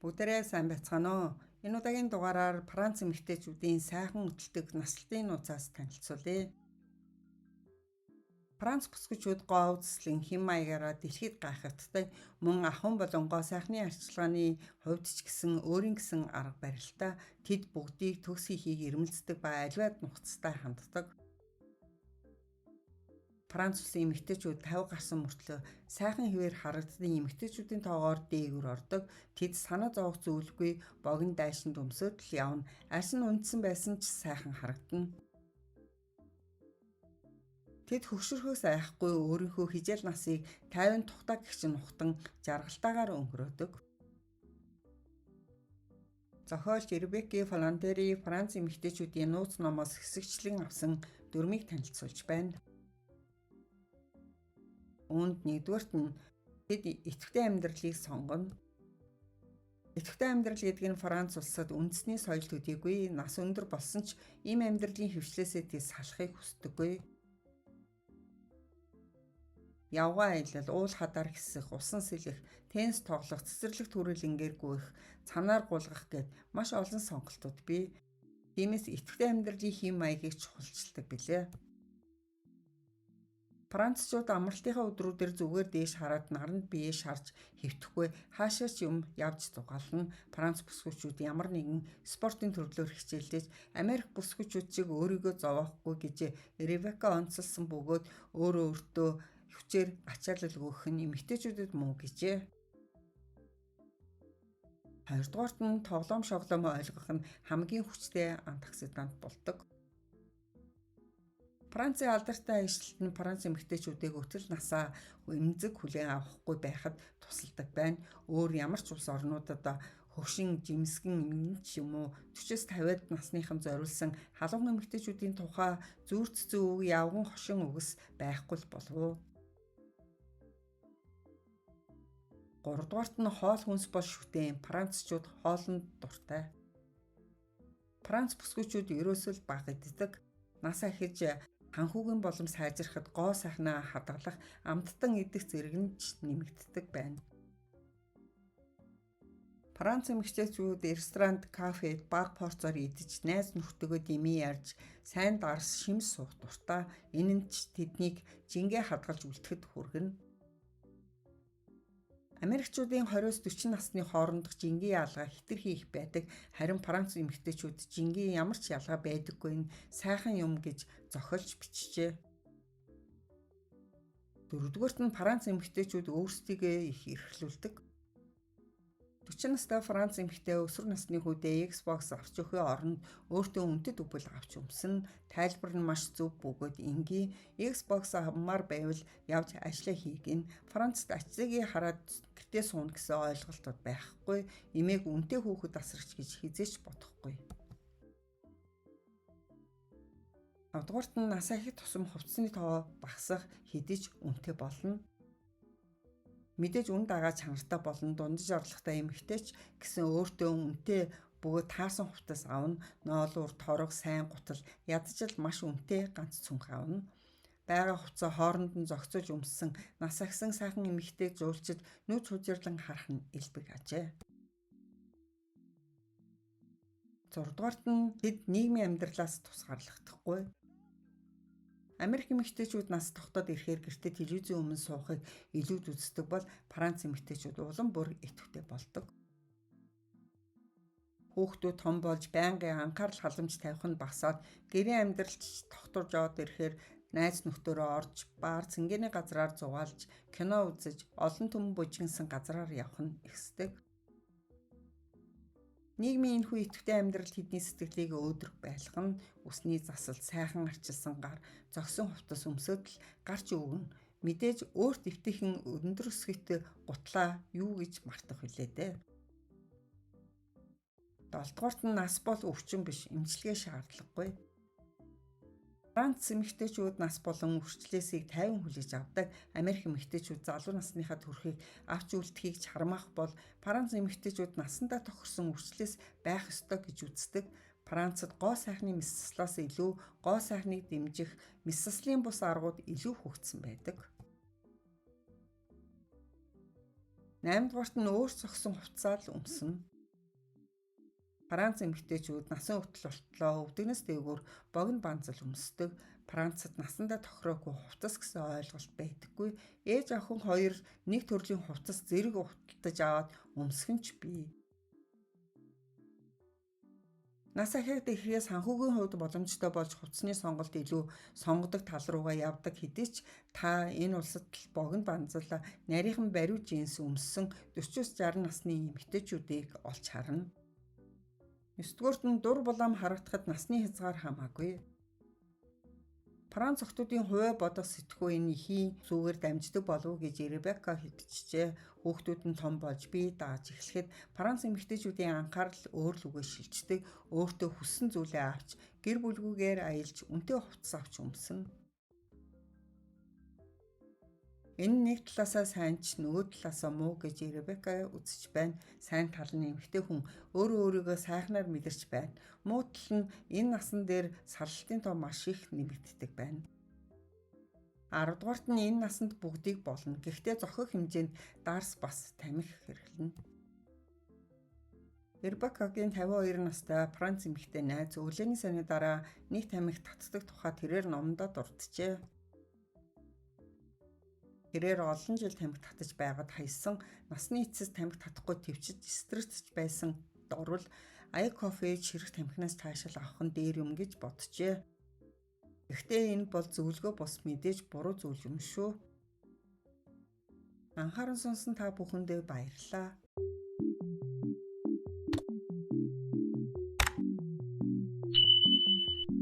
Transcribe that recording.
Бүгдээрээ сайн байцгаана уу? Энэ удаагийн дугаараар Франц эмэгтэйчүүдийн сайхан өдөлтөг наслалтын нууцаас танилцуулъя. Франц бүсгүйчүүд гоо үзэсгэлэн хэм маягаараа дэлхийд гайхагддаг мөн ахуйн болон гоо сайхны арчилгааны хувьд ч гэсэн өөрийн гэсэн арга барилтаа тэд бүгдийг төгс хийхийг эрмэлздэг ба аливаад нухацтай ханддаг. Франц улсын эмэгтэйчүүд 50 гарсан мөртлөө сайхан хэвээр харагдсан эмэгтэйчүүдийн тоогоор дээгүүр ордог. Тэд санаа зовох зүйлгүй богино дайшинд өмсөд л явна. Арьс нь үндсэн байсан ч сайхан харагдана. Тэд хөгшөрхөөс айхгүй өөрийнхөө хижээл насыг 50 тухтай гэгч нухтан жаргалтаагаар өнгөрөөдөг. Зохиолч Ребекки Фландери Франц эмэгтэйчүүдийн нууц номоос хэсэгчлэн авсан дүрмийг танилцуулж байна. Үүнд нэгдүгээрт нь тэд идэвхтэй амьдралыг сонгоно. Идэвхтэй амьдрал гэдэг нь Франц улсад үндэсний соёл төдийгүй нас өндөр болсон ч ийм амьдралын хөвчлөөсөө тэд салахыг хүсдэггүй. Явган аялал, уул хадар хэсэх, усан сэлэх, теннис тоглох, цэцэрлэг түрүүлэнгээр гүйх, цанаар гулгах гэд маш олон сонголтууд бий. Тиймээс идэвхтэй амьдралын хэм маягийг чухалчилдаг билээ. Францчууд амралтынхаа өдрүүдээр зүгээр дээш хараад наранд бие шарж хэвтэхгүй хаашаа ч юм явж зугаална. Франц бүсгүйчүүд ямар нэгэн спортын төрлөөр хичээлдэж Америк бүсгүйчүүд чиг өөрийгөө зовоохгүй гэж Ребекка онцлсан бөгөөд өөрөө өөртөө хүчээр ачаалал өгөх нь эмэгтэйчүүдэд муу гэжээ. Хоёрдугаарт нь тоглоом шоглоом ойлгох нь хамгийн хүчтэй антиоксидант болдог. Францын алдартай аялалт нь Франц эмэгтэйчүүдийг өтөл насаа эмзэг хүлээн авахгүй байхад тусалдаг байна. Өөр ямар ч улс орнуудад хөгшин жимсгэн эмч юм уу 40-50-аад насныхан зориулсан халуун эмэгтэйчүүдийн тухай зүүрцзүү үг явган хошин үгс байхгүй л болов уу? Гуравдугаарт нь хоол хүнс бол шүтэн. Францчууд хоолнд дуртай. Франц бүсгүйчүүд ерөөсөө л бага иддэг. Нас ахиж ханхүүгийн болом сайжрахад гоо сайхнаа хадгалах амттан идэх зэрэг нь ч нэмэгддэг байна. Франц эмэгтэйчүүд ресторанд, кафед, баг порцоор идэж, найз нөхдөдөө дэмий ярьж, сайн дарс шимс суух дуртай. Энэ нь ч тэднийг жингээ хадгалж үлдэхэд хүргэнэ. Америкчуудын 20-40 насны хоорондох жингийн ялгаа хэтэр хийх байдаг. Харин Франц эмэгтэйчүүд жингийн ямар ч ялгаа байдаггүй нь сайхан юм гэж зохиолж бичжээ. Дөрөвдүгээрт нь Франц эмэгтэйчүүд өөрсдийгөө их эрхлүүлдэг. 40 настай Франц эмэгтэй өсвөр насны хүдээ Xbox авч өгөхөө оронд өөртөө үнэтэд өгбөл авч өмснө. Тайлбар нь маш зөв бөгөөд энгийн Xbox авмаар байвал явж ажиллаа хийгэн. Францд ачзыгийг хараад гэртээ сууна гэсэн ойлголтод байхгүй. Эмээг үнэтэй хүүхэд асрагч гэж хизээч бодохгүй. Авдугаарт нь насаа их тусам хувцсны тоо багасах хэдиж үнэтэй болно. Мэдээж үн дагаа чанартай болон дундаж орлоготой эмэгтэйч гэсэн өөртөө үнэтэй бөгөөд таарсан хувцас авна. Ноолуур, торог, сайн гутал ядчил маш үнэтэй ганц цүнх авна. Бага хувцас хооронд нь зохицуулж өмссөн нас агсан сайхан эмэгтэйг жуулчид нүд хужирлан харах нь элбэг ажээ. 6-дугаарт нь тэд нийгмийн амьдралаас тусгаарлагдахгүй. Америк эмэгтэйчүүд нас тогтоод ирэхээр гэртээ телевизийн өмнө суухыг илүүд үздэг бол Франц эмэгтэйчүүд улам бүр идэвхтэй болдог. Хүүхдүүд том болж байнгын анхаарал халамж тавих нь багасаад гэрийн амьдралч тогтворжоод ирэхээр найз нөхдөөрөө орж баар цэнгэний газраар зугаалж кино үзэж олон түмэн бужигнсан газраар явах нь ихсдэг. Нийгмийн энэхүү идэвхтэй амьдрал тэдний сэтгэлийг өөдрөг байлгана. Усны засал, сайхан арчилсан гар, зогсон хувцас өмсөд л гарч өгнө. Мэдээж өөрт эвтийхэн өндөр өсгийт гутлаа юу гэж мартах вүлээ дээ. 7-дугаарт нь нас бол өвчин биш, эмчилгээ шаардлагагүй. Франц эмэгтэйчүүд нас болон өвчлөөсийг тайван хүлээж авдаг. Америк эмэгтэйчүүд залуу насныхаа төрхийг авч үлдэхийг чармаах бол Франц эмэгтэйчүүд насандаа тохирсон өвчлөөс байх ёстой гэж үздэг. Францад гоо сайхны мэс заслаас илүү гоо сайхныг дэмжих мэс заслын бус аргууд илүү хөгжсөн байдаг. 8 дугаарт нь өөр зогсон хувцсаа л өмснө. Франц эмэгтэйчүүд насан хүртэл болтлоо өвдөгнөөс дээгүүр богино банзал өмсдөг. Францад насандаа тохироогүй хувцас гэсэн ойлголт байдаггүй. Ээж охин хоёр нэг төрлийн хувцас зэрэг ухталтаж аваад өмсөх нь ч бий. Нас ахиад ирэхээ санхүүгийн хувьд боломжтой болж хувцсны сонголт илүү сонгодог тал руугаа явдаг хэдий ч та энэ улсад богино банзал нарийнхан бариу джинс өмссөн 40-60 насны эмэгтэйчүүдийг олж харна. 9-дүгээрт нь дур булаам харагдахад насны хязгаар хамаагүй. Франц охтуудын хувиа бодох сэтгүү энэ ихийн зүгээр дамждаг болов гэж Ребекка хэлчихжээ. Хүүхдүүд нь том болж бие дааж эхлэхэд Франц эмэгтэйчүүдийн анхаарал өөр лүгээс шилждэг. Өөртөө хүссэн зүйлээ авч гэр бүлгүүгээр аялж үнэтэй хувцас авч өмсөн. Энэ нэг талаасаа сайн ч нөгөө талаасаа муу гэж Ребекка үзэж байна. Сайн тал нь эмэгтэй хүн өөрөө өөрийгөө сайхнаар мэдэрч байна. Муу тал нь энэ насан дээр сарлалтын тоо маш их нэмэгддэг байна. 10 дугаарт нь энэ насанд бүгдийг болно. Гэхдээ зохих хэмжээнд дарс бас тамхи хэрэглэнэ. Ребеккагийн 52 настай Франц эмэгтэй найз өглөөний саяны дараа нэг тамхи татдаг тухай тэрээр номдоо дурджээ. Тэрээр олон жил тамхи татаж байгаад хайсан насны эцэс тамхи татахгүй төвчж стрессж байсан дурвал ая кофе чирэг тамхинаас цаашаал авах нь дээр юм гэж боджээ. Гэхдээ энэ бол зөвлөгөө бус мэдээж буруу зүйл юм шүү. Анхааран сонсон та бүхэндээ баярлалаа.